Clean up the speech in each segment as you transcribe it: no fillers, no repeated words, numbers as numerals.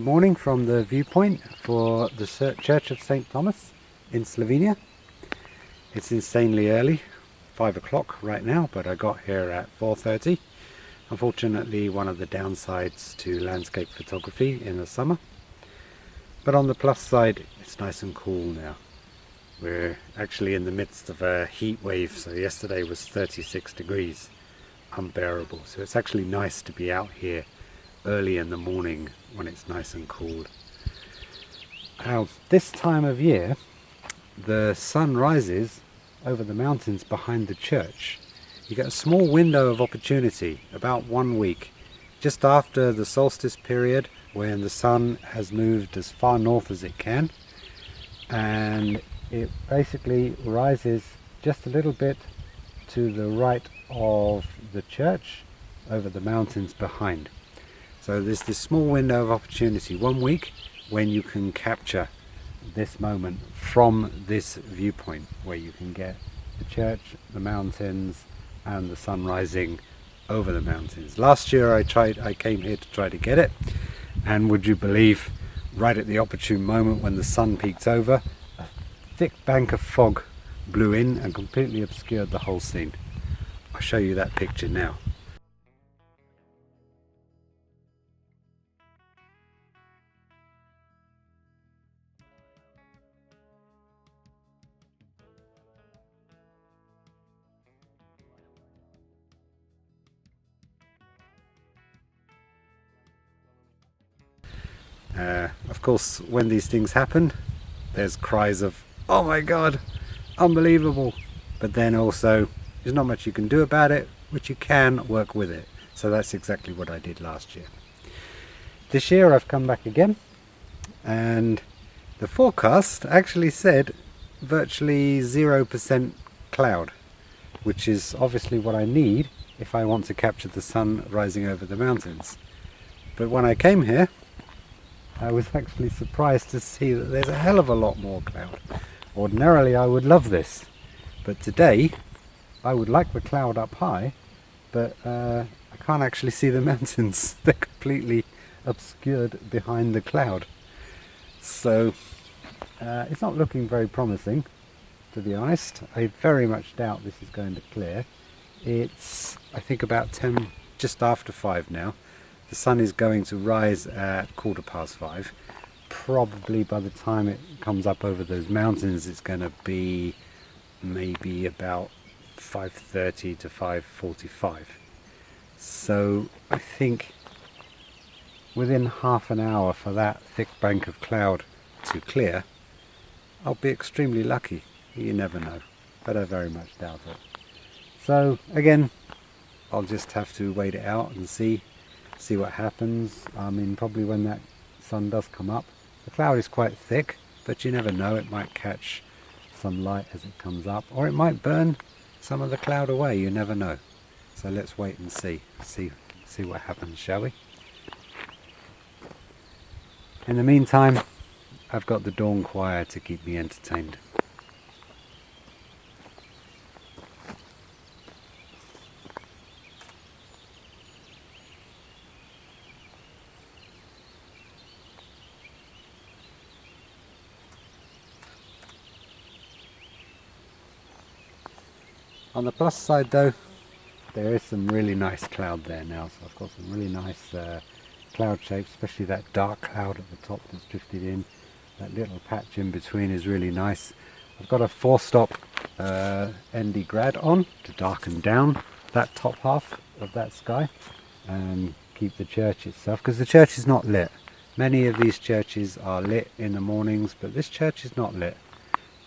morning from the viewpoint for the Church of St. Thomas in Slovenia. It's insanely early, 5 o'clock right now, but I got here at 4:30. Unfortunately, one of the downsides to landscape photography in the summer. But on the plus side, it's nice and cool now. We're actually in the midst of a heat wave, so yesterday was 36 degrees, unbearable. So it's actually nice to be out here early in the morning when it's nice and cool. Now, this time of year, the sun rises over the mountains behind the church. You get a small window of opportunity, about 1 week, just after the solstice period, when the sun has moved as far north as it can, and it basically rises just a little bit to the right of the church over the mountains behind. So there's this small window of opportunity, 1 week, when you can capture this moment from this viewpoint, where you can get the church, the mountains, and the sun rising over the mountains. Last year I came here to try to get it, and would you believe, right at the opportune moment when the sun peeked over, a thick bank of fog blew in and completely obscured the whole scene. I'll show you that picture now. Of course, when these things happen, there's cries of, "Oh my God, unbelievable!" But then also, there's not much you can do about it, but you can work with it. So that's exactly what I did last year. This year I've come back again, and the forecast actually said virtually 0% cloud, which is obviously what I need if I want to capture the sun rising over the mountains. But when I came here, I was actually surprised to see that there's a hell of a lot more cloud. Ordinarily I would love this, but today I would like the cloud up high, but I can't actually see the mountains. They're completely obscured behind the cloud. So it's not looking very promising, to be honest. I very much doubt this is going to clear. It's, I think, about 10, just after 5 now. The sun is going to rise at 5:15. Probably by the time it comes up over those mountains, it's going to be maybe about 5:30 to 5:45. So I think within half an hour for that thick bank of cloud to clear, I'll be extremely lucky. You never know, but I very much doubt it. So again, I'll just have to wait it out and see what happens. I mean, probably when that sun does come up, the cloud is quite thick, but you never know, it might catch some light as it comes up, or it might burn some of the cloud away. You never know. So let's wait and see what happens, shall we? In the meantime, I've got the dawn choir to keep me entertained. On the plus side though, there is some really nice cloud there now, so I've got some really nice cloud shapes, especially that dark cloud at the top that's drifted in. That little patch in between is really nice. I've got a 4-stop ND grad on to darken down that top half of that sky and keep the church itself, because the church is not lit. Many of these churches are lit in the mornings, but this church is not lit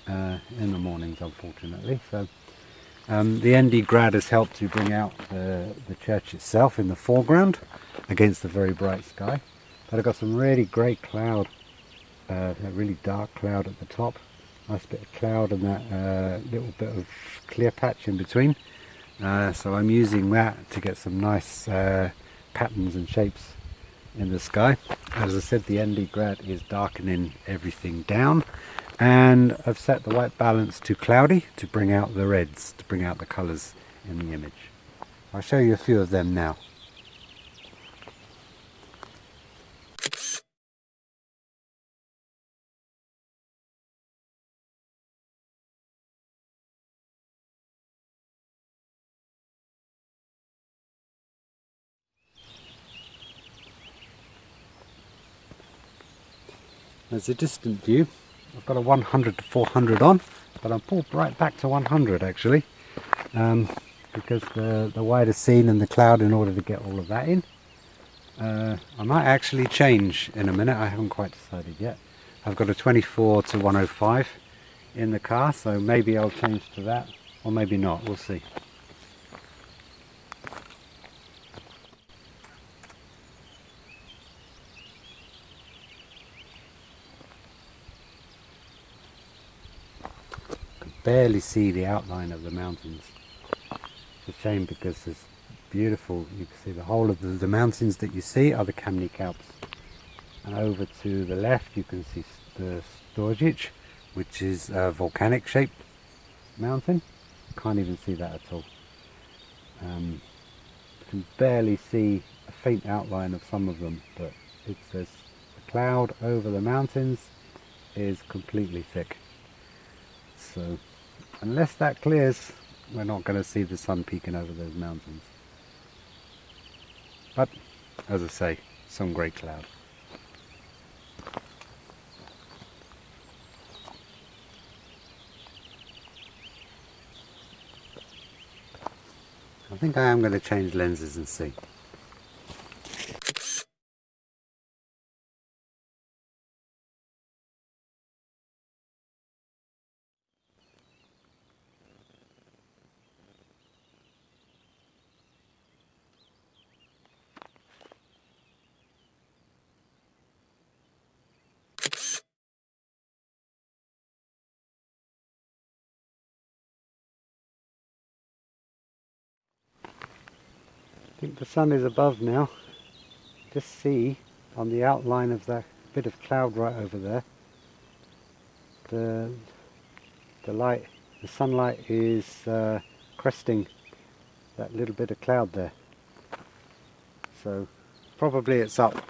in the mornings, unfortunately. So the ND grad has helped to bring out the church itself in the foreground against the very bright sky. But I've got some really great cloud, a really dark cloud at the top, nice bit of cloud, and that little bit of clear patch in between. So I'm using that to get some nice patterns and shapes in the sky. As I said, the ND grad is darkening everything down, and I've set the white balance to cloudy to bring out the reds, to bring out the colours in the image. I'll show you a few of them now. There's a distant view. I've got a 100 to 400 on, but I'm pulled right back to 100 actually, because the wider scene and the cloud in order to get all of that in. I might actually change in a minute, I haven't quite decided yet. I've got a 24 to 105 in the car, so maybe I'll change to that, or maybe not, we'll see. Barely see the outline of the mountains. It's a shame because it's beautiful. You can see the whole of the mountains that you see are the Kamnik Alps. And over to the left you can see the Storjic, which is a volcanic shaped mountain. Can't even see that at all. You can barely see a faint outline of some of them, but it's the cloud over the mountains is completely thick. So unless that clears, we're not going to see the sun peeking over those mountains. But, as I say, some great cloud. I think I am going to change lenses and see. I think the sun is above now. Just see on the outline of that bit of cloud right over there, the light, the sunlight is cresting that little bit of cloud there. So probably it's up.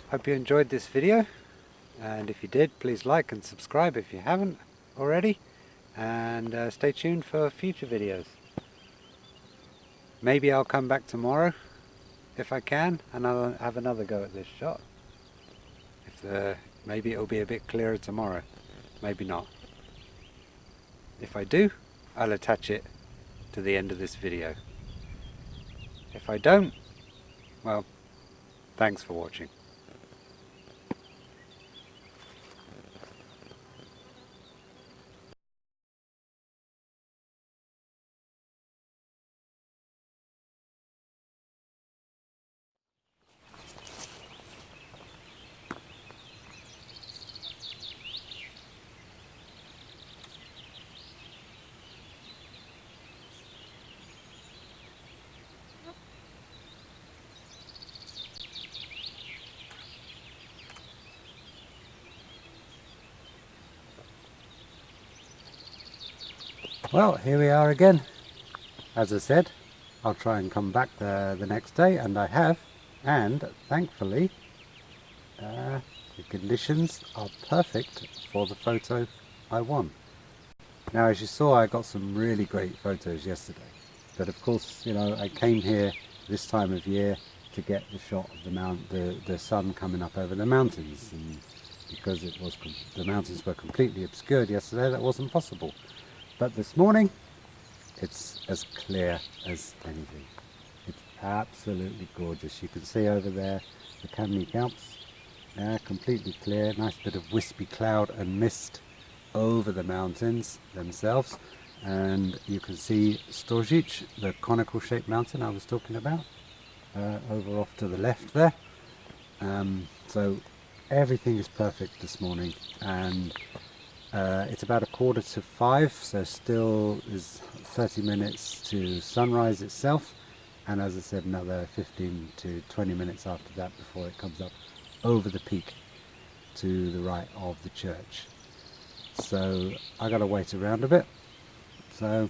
Hope you enjoyed this video, and if you did, please like and subscribe if you haven't already, and stay tuned for future videos. Maybe I'll come back tomorrow if I can, and I'll have another go at this shot. Maybe it'll be a bit clearer tomorrow, maybe not. If I do, I'll attach it to the end of this video. If I don't, well, thanks for watching. Well, here we are again. As I said, I'll try and come back the next day, and I have, and thankfully the conditions are perfect for the photo I want. Now, as you saw, I got some really great photos yesterday, but of course, you know, I came here this time of year to get the shot of the sun coming up over the mountains, and because the mountains were completely obscured yesterday, that wasn't possible. But this morning, it's as clear as anything. It's absolutely gorgeous. You can see over there the Kamnik Alps, completely clear, nice bit of wispy cloud and mist over the mountains themselves, and you can see Storžič, the conical shaped mountain I was talking about, over off to the left there. So everything is perfect this morning, and it's about 4:45, so still is 30 minutes to sunrise itself, and as I said, another 15 to 20 minutes after that before it comes up over the peak to the right of the church. So I gotta wait around a bit. So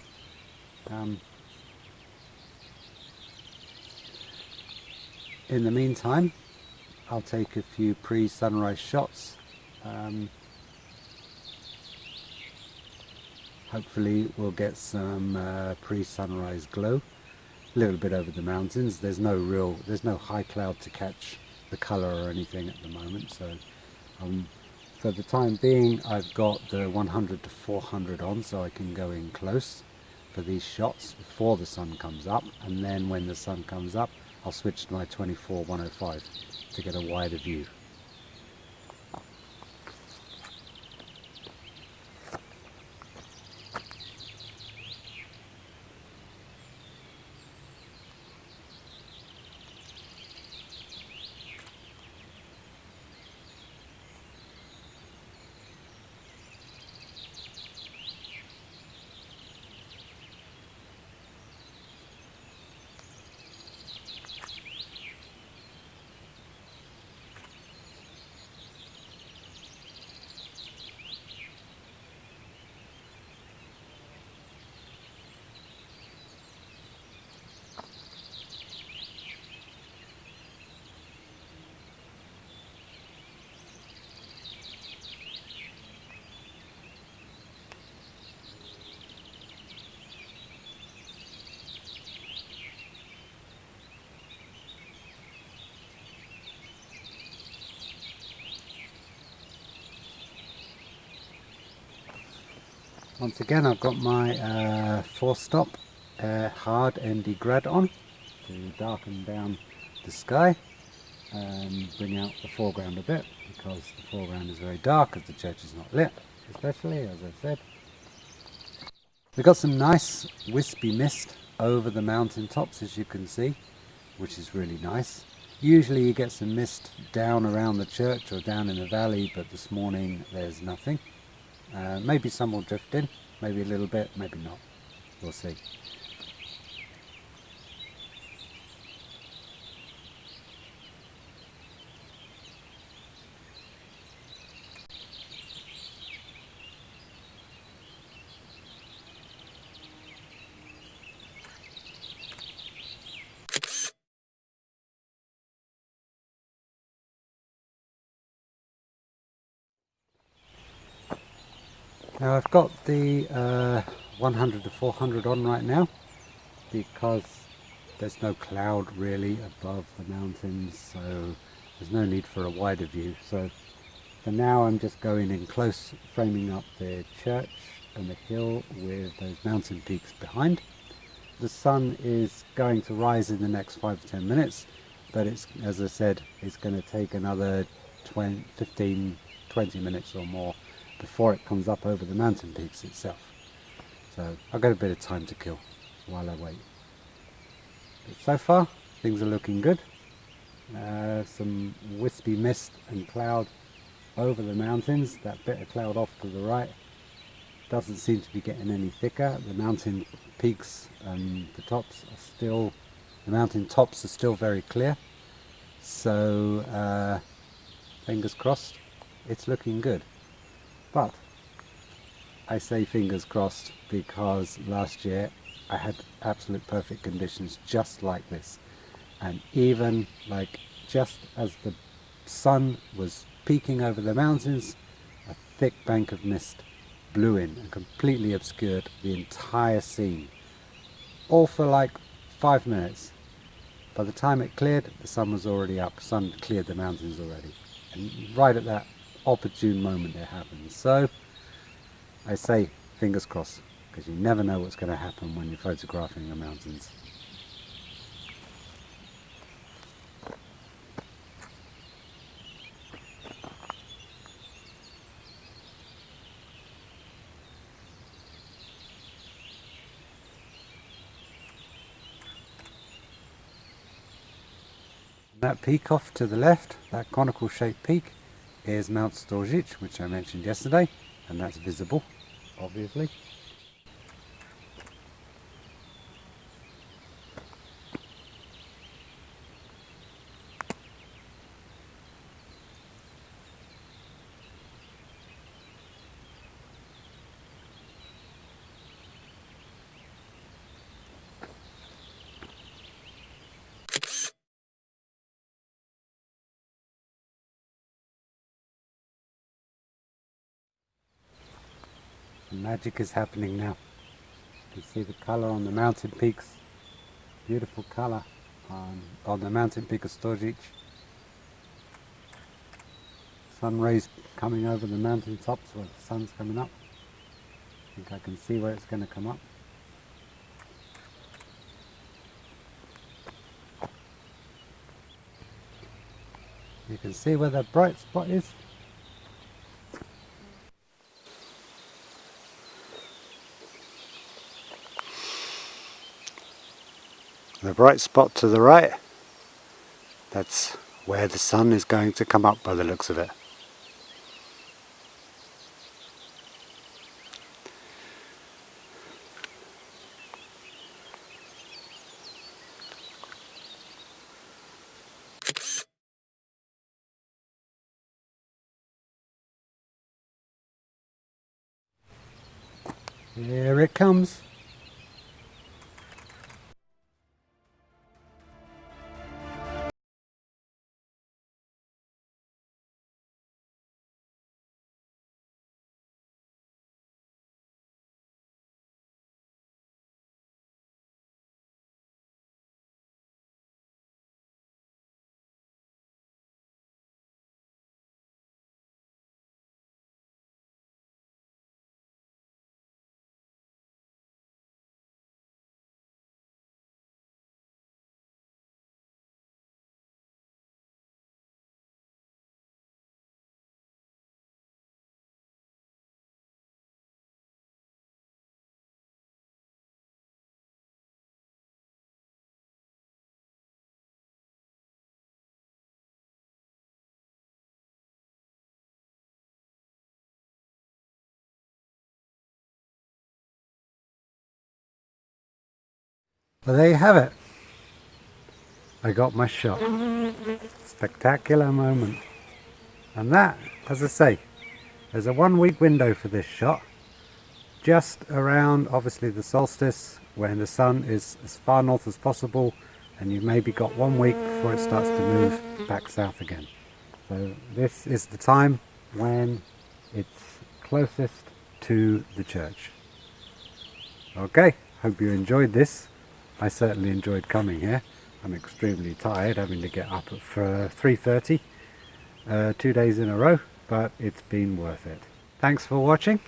in the meantime, I'll take a few pre-sunrise shots. Hopefully we'll get some pre-sunrise glow, a little bit over the mountains. There's no high cloud to catch the colour or anything at the moment, so for the time being I've got the 100 to 400 on, so I can go in close for these shots before the sun comes up, and then when the sun comes up I'll switch to my 24-105 to get a wider view. Once again, I've got my 4-stop hard ND grad on to darken down the sky and bring out the foreground a bit, because the foreground is very dark as the church is not lit, especially, as I said. We've got some nice wispy mist over the mountain tops, as you can see, which is really nice. Usually you get some mist down around the church or down in the valley, but this morning there's nothing. Maybe some will drift in, maybe a little bit, maybe not. We'll see. Now I've got the 100 to 400 on right now because there's no cloud really above the mountains, so there's no need for a wider view. So for now I'm just going in close, framing up the church and the hill with those mountain peaks behind. The sun is going to rise in the next 5 to 10 minutes, but it's, as I said, it's going to take another 15, 20 minutes or more before it comes up over the mountain peaks itself. So I've got a bit of time to kill while I wait. But so far things are looking good. Some wispy mist and cloud over the mountains. That bit of cloud off to the right doesn't seem to be getting any thicker. The mountain peaks and the mountain tops are still very clear. So fingers crossed, it's looking good. But I say fingers crossed because last year I had absolute perfect conditions just like this, and even like just as the sun was peeking over the mountains, a thick bank of mist blew in and completely obscured the entire scene, all for like 5 minutes. By the time it cleared, the sun was already up. The sun had cleared the mountains already, and right at that opportune moment it happened. So I say fingers crossed, because you never know what's going to happen when you're photographing the mountains. That peak off to the left, that conical shaped peak, is Mount Solstice, which I mentioned yesterday, and that's visible, obviously. The magic is happening now. You can see the colour on the mountain peaks, beautiful colour on the mountain peak of Solstice. Sun rays coming over the mountain tops where the sun's coming up. I think I can see where it's going to come up. You can see where that bright spot is. The bright spot to the right, that's where the sun is going to come up by the looks of it. Here it comes. Well, there you have it. I got my shot. Spectacular moment. And that, as I say, there's a 1 week window for this shot. Just around, obviously, the solstice, when the sun is as far north as possible, and you've maybe got 1 week before it starts to move back south again. So this is the time when it's closest to the church. Okay, hope you enjoyed this. I certainly enjoyed coming here. I'm extremely tired having to get up at 3:30 2 days in a row, but it's been worth it. Thanks for watching.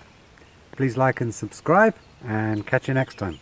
Please like and subscribe, and catch you next time.